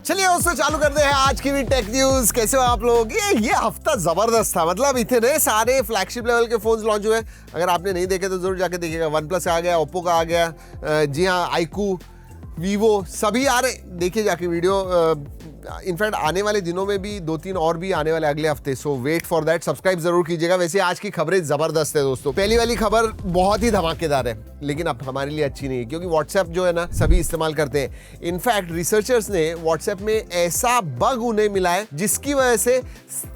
चलिए दोस्तों चालू करते हैं आज की भी टेक न्यूज। कैसे हो आप लोग? ये हफ्ता जबरदस्त था। मतलब इतने सारे फ्लैगशिप लेवल के फोन्स लॉन्च हुए। अगर आपने नहीं देखे तो जरूर जाके देखिएगा। वन प्लस आ गया, ओप्पो का आ गया, जी हाँ आईकू, वीवो सभी आ रहे। देखिए जाके वीडियो। इनफैक्ट आने वाले दिनों में भी 2-3 और भी आने वाले अगले हफ्ते। सो वेट फॉर दैट। सब्सक्राइब जरूर कीजिएगा। वैसे आज की खबरें जबरदस्त है दोस्तों। पहली वाली खबर बहुत ही धमाकेदार है, लेकिन अब हमारे लिए अच्छी नहीं है क्योंकि व्हाट्सएप जो है ना सभी इस्तेमाल करते हैं। इनफैक्ट रिसर्चर्स ने व्हाट्सएप में ऐसा बग उन्हें मिला है जिसकी वजह से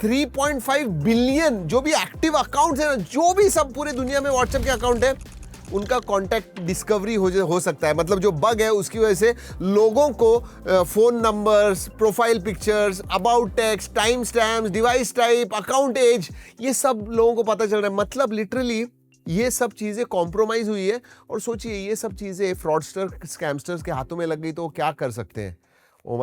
3.5 बिलियन जो भी एक्टिव अकाउंट्स है ना, जो भी सब पूरे दुनिया में व्हाट्सएप के अकाउंट है, उनका कांटेक्ट डिस्कवरी हो सकता है। मतलब जो बग है उसकी वजह से लोगों को phone numbers, profile pictures, about text, time stamps, device type, account age, ये सब लोगों को पता चल रहा है। मतलब लिटरली ये सब चीजें कॉम्प्रोमाइज हुई है। और सोचिए ये सब चीजें फ्रॉडस्टर, स्कैमस्टर्स के हाथों में लग गई तो वो क्या कर सकते हैं। Oh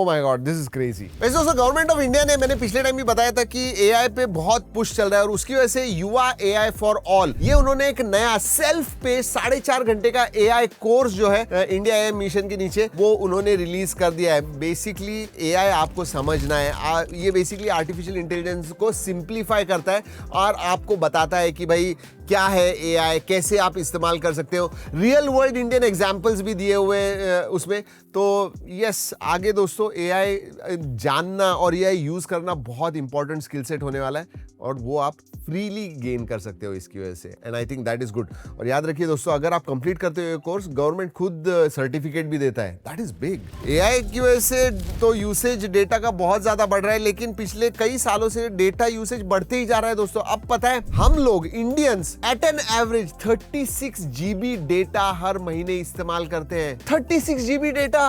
my God this is crazy. वैसे दोस्तों गवर्नमेंट ऑफ इंडिया ने, मैंने पिछले टाइम भी बताया था कि एआई पे बहुत पुश चल रहा है और उसकी वजह से युवा एआई फॉर ऑल, ये उन्होंने एक नया सेल्फ पे 4.5 घंटे का एआई कोर्स जो है इंडिया एआई मिशन के नीचे वो उन्होंने रिलीज कर दिया है। बेसिकली एआई आपको समझना है। ये बेसिकली आर्टिफिशियल इंटेलिजेंस को सिंप्लीफाई करता है और आपको बताता है कि भाई क्या है एआई, कैसे आप इस्तेमाल कर सकते हो। रियल वर्ल्ड इंडियन एग्जांपल्स भी दिए हुए उसमें। तो यस, आगे दोस्तों एआई जानना और एआई यूज करना बहुत इंपॉर्टेंट स्किल सेट होने वाला है और वो आप फ्रीली गेन कर सकते हो इसकी वजह से। And I think that is good. और याद रखिए दोस्तों, अगर आप कंप्लीट करते हो कोर्स, गवर्नमेंट खुद सर्टिफिकेट भी देता है। That is big. एआई की वजह से तो यूसेज डेटा का बहुत ज्यादा बढ़ रहा है, लेकिन पिछले कई सालों से डेटा यूसेज बढ़ते ही जा रहा है दोस्तों। अब पता है हम लोग Indians at an average 36 GB data हर महीने इस्तेमाल करते हैं। 36 GB data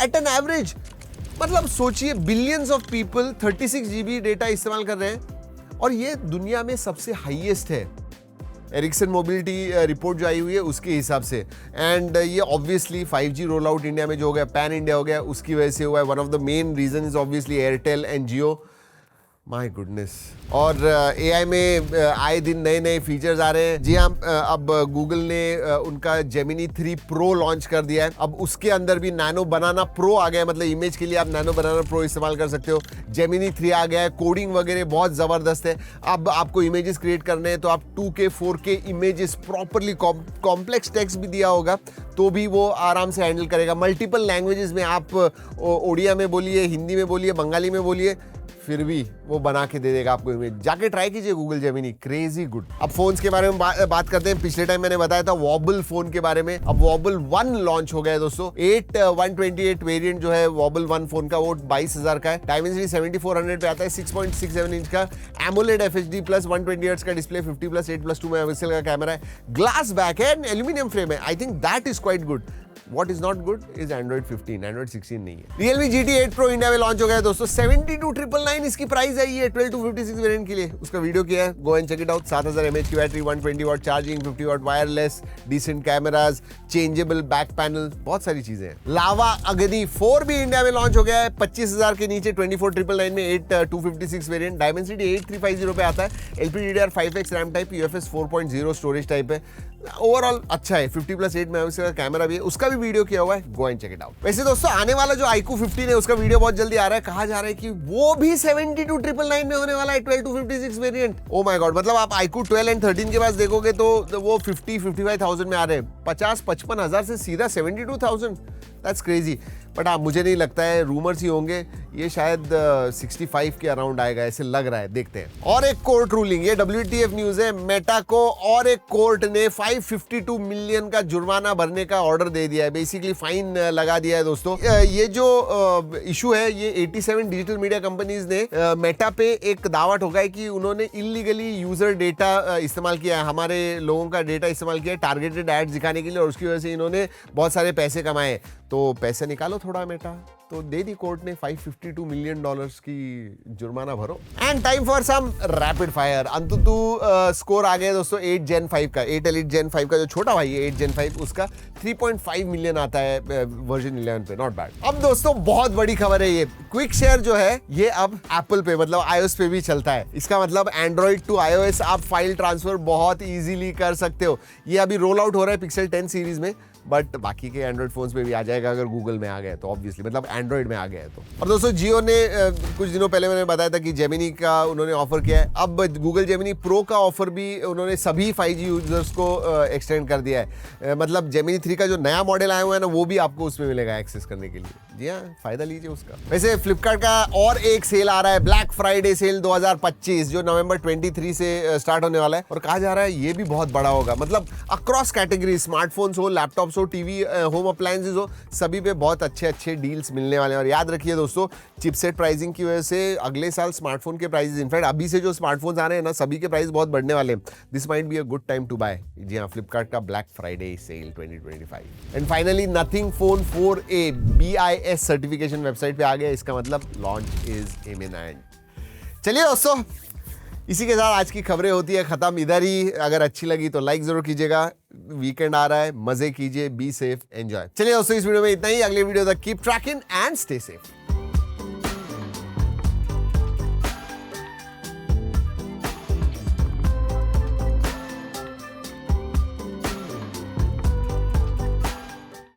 at an average. मतलब सोचिए billions of people 36 GB data इस्तेमाल कर रहे हैं और ये दुनिया में सबसे हाईएस्ट है एरिक्सन मोबिलिटी रिपोर्ट जो आई हुई है उसके हिसाब से। एंड ये obviously 5G roll out India में जो हो गया, पैन इंडिया हो गया, उसकी वजह से हुआ है। One of the main reason is obviously Airtel and Jio. My goodness. और एआई में आए दिन नए नए फीचर्स आ रहे हैं। जी हाँ, अब गूगल ने उनका जेमिनी 3 प्रो लॉन्च कर दिया है। अब उसके अंदर भी नैनो बनाना प्रो आ गया है। मतलब इमेज के लिए आप नैनो बनाना प्रो इस्तेमाल कर सकते हो। जेमिनी 3 आ गया है। कोडिंग वगैरह बहुत ज़बरदस्त है। अब आपको इमेजेस क्रिएट करने हैं तो आप 2K 4K images properly, complex text भी दिया होगा तो भी वो आराम से हैंडल करेगा। मल्टीपल लैंग्वेजेस में आप ओडिया में बोलिए, हिंदी में बोलिए, बंगाली में बोलिए, फिर भी वो बना के दे देगा आपको इमेज। जाके ट्राई कीजिए गूगल जेमिनी, क्रेजी गुड। अब फोन्स के बारे में बात करते हैं। पिछले टाइम मैंने बताया था वॉबल फोन के बारे में। अब वॉबल 1 लॉन्च हो गया है दोस्तों। 128 वेरिएंट जो है वॉबल 1 फोन का, वो 22,000 का है। डायमेंसिटी 7400 पे आता है। 6.67 इंच का एमोलेड FHD प्लस 120 हर्ट्ज का डिस्प्ले, 50+8+2 मेगापिक्सल का कैमरा है, ग्लास बैक है, एल्यूमिनियम फ्रेम है। I think that is quite good. What is not good is Android 15, Android 16 नहीं है। Realme GT 8 Pro इंडिया में लॉन्च हो गया है दोस्तों। 72,999 इसकी प्राइस है। ये 12 to 56 वेरिएंट के लिए उसका वीडियो किया है, go and check it out. 7000 mAh की battery, 120 watt charging, 50 watt wireless, decent cameras, changeable back panel, बहुत सारी चीजें हैं। लावा अग्नि 4 भी इंडिया में लॉन्च हो गया है। 25,000 के नीचे 24,999 में 8/256 वेरिएंट, डायमेंसिटी 8350 पे आता है। LPDDR5X RAM type, UFS 4.0 storage type है। ओवरऑल अच्छा है। 50+8 मेगापिक्सल का कैमरा भी है, उसका भी वीडियो किया हुआ है, go and check it out. वैसे दोस्तों आने वाला जो iQOO 15 है उसका वीडियो बहुत जल्दी आ रहा है। कहा जा रहा है कि वो भी 72,999 में होने वाला है, 12 to 56 variant. Oh my God. मतलब आप iQOO 12 एंड 13 के पास देखोगे तो वो 50-55,000 में आ रहे हैं। 50-55 हजार से सीधा 72,000। That's crazy. बट हाँ, मुझे नहीं लगता है, रूमर्स ही होंगे, ये शायद 65 के अराउंड आएगा, ऐसे लग रहा है। देखते हैं। और एक कोर्ट रूलिंग, ये WTF न्यूज है। मेटा को और एक कोर्ट ने 552 मिलियन का जुर्माना भरने का ऑर्डर दे दिया है। बेसिकली फाइन लगा दिया है दोस्तों। ये जो इशू है, ये 87 डिजिटल मीडिया कंपनीज ने मेटा पे एक दावा ठोका है कि उन्होंने इलीगली यूजर डेटा इस्तेमाल किया है, हमारे लोगों का डेटा इस्तेमाल किया है टारगेटेड एड्स दिखाने के लिए, और उसकी वजह से इन्होंने बहुत सारे पैसे कमाए। तो पैसे निकालो थोड़ा मेटा। तो दे दी कोर्ट ने 552 मिलियन डॉलर्स की जुर्माना भरो। And time for some rapid fire. Antutu score आ गया दोस्तों 8 Gen 5 का, 8 Elite Gen 5 का जो छोटा भाई है 8 Gen 5, उसका 3.5 मिलियन आता है वर्जन 11 पे। Not bad. अब दोस्तों बहुत बड़ी खबर है, ये क्विक शेयर जो है ये अब एप्पल पे मतलब iOS पे भी चलता है। इसका मतलब एंड्रॉइड टू iOS आप फाइल ट्रांसफर बहुत इजीली कर सकते हो। ये अभी रोल आउट हो रहा है पिक्सल 10 सीरीज में। बट बाकी के एंड्रॉइड फोन्स पे भी आ जाएगा अगर गूगल में आ गए तो, ऑब्वियसली मतलब एंड्रॉइड में आ गया है तो। और दोस्तों जियो ने कुछ दिनों पहले मैंने बताया था कि जेमिनी का उन्होंने ऑफर किया है। अब गूगल जेमिनी प्रो का ऑफर भी उन्होंने सभी 5G यूजर्स को एक्सटेंड कर दिया है। मतलब जेमिनी 3 का जो नया मॉडल आया हुआ है ना, वो भी आपको उसमें मिलेगा एक्सेस करने के लिए। जी हाँ, फायदा लीजिए उसका। वैसे फ्लिपकार्ट का और एक सेल आ रहा है, ब्लैक फ्राइडे सेल 2025, जो नवंबर 23 से स्टार्ट होने वाला है। और कहा जा रहा है ये भी बहुत बड़ा होगा, मतलब अक्रॉस कैटेगरी, स्मार्टफोन्स हो, लैपटॉप्स हो, टीवी, होम अप्लायंसेस हो, सभी पे बहुत अच्छे अच्छे डील्स मिलने वाले हैं। और याद रखिए दोस्तों, चिपसेट प्राइसिंग की वजह से अगले साल स्मार्टफोन के प्राइसेस, इनफैक्ट अभी से जो स्मार्टफोन्स आ रहे हैं ना, सभी के प्राइस बहुत बढ़ने वाले हैं। This might be a good time to buy. जी हाँ, फ्लिपकार्ट का black Friday sale 2025। And finally Nothing phone 4a BIS certification website पे आ गया। इसका मतलब लॉन्च इज इमिनेंट। चलिए दोस्तों, इसी के साथ आज की खबरें होती है खत्म इधर ही। अगर अच्छी लगी तो लाइक जरूर कीजिएगा। वीकेंड आ रहा है, मजे कीजिए, बी सेफ, एंजॉय। चलिए दोस्तों, इस वीडियो में इतना ही। अगले वीडियो तक keep trekking and stay safe.